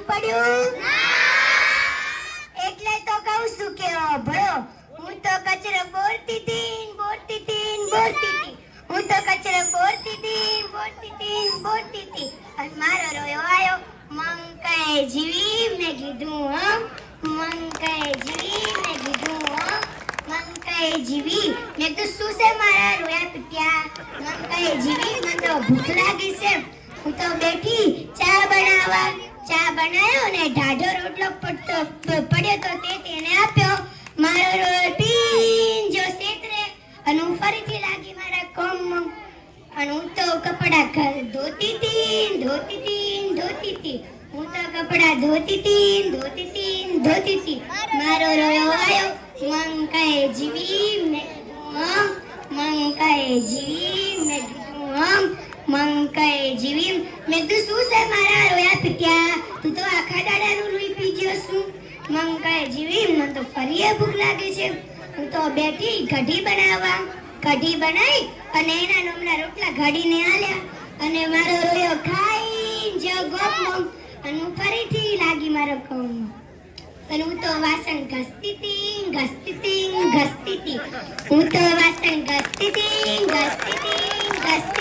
પડ્યું એટલે તો કહું છું કે ભળો હું તો કચરો બોરતી હતી હું તો કચરો બોરતી હતી અને મારો રોયો આયો મંકાએ જીવી મેં કીધું મંકાએ જીવી મેં તો શું છે મારા રોયા પીટ્યા મંકાએ જીવી મને તો ભૂખ લાગી છે હું તો બેઠી ચા બનાવ્યો ને ઢાઢો રોટલો પડ્યો તો તેને આપ્યો મારો રોયો પીન જો સેતરે અને હું ફરીથી લાગી મારા કામમાં અને હું તો કપડા ધોતી હતી હું તો કપડા ધોતી હતી મારો રોયો આયો મંકાએ જીવી મેં કીધું શું છે મારા રોયા પીટ્યા તું તો આખા દાડાનું લોહી પી ગયો છું મંકાએ જીવી મને તો ફરી ભૂખ લાગી છે હું તો બેઠી કઢી બનાવી અને એના નમના રોટલા ઘડીને આલ્યા અને મારો રોયો ખાઈ જો ગોપમાં અને હું ફરીથી લાગી મારો કામમાં અને હું તો વાસણ ઘસતી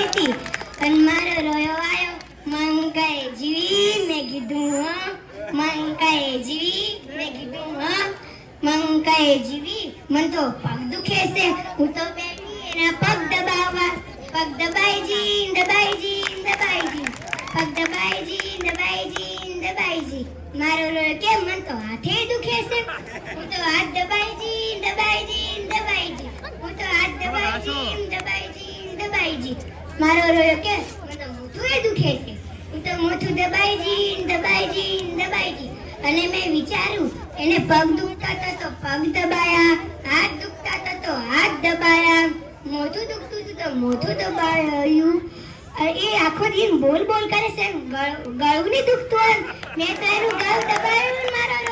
હતી અને મારો રોયો આયો મંકાએ જીવી મેં કીધું મંકાએ જીવી મને તો પગ દુખે છે હું તો બેઠી એના પગ દબાવવા પગ દબાઈજી મારો રોયો કેમ મને તો હાથે દુખે છે હું તો હાથ દબાઈજી મારો રોયો કે મને તો મોઢું દુખે છે હું તો મોઢું દબાઈજી અને મેં વિચાર્યું એને પગ દુખતા હતા તો પગ દબાયા હાથ દુખતા હતા તો હાથ દબાયા મોઢું દુખતું હતું તો મોઢું દબાયું એ આખો દિન બોલ કરે છે ગળું નહીં દુખતું મેં તો એનું ગળું દબાયું મારો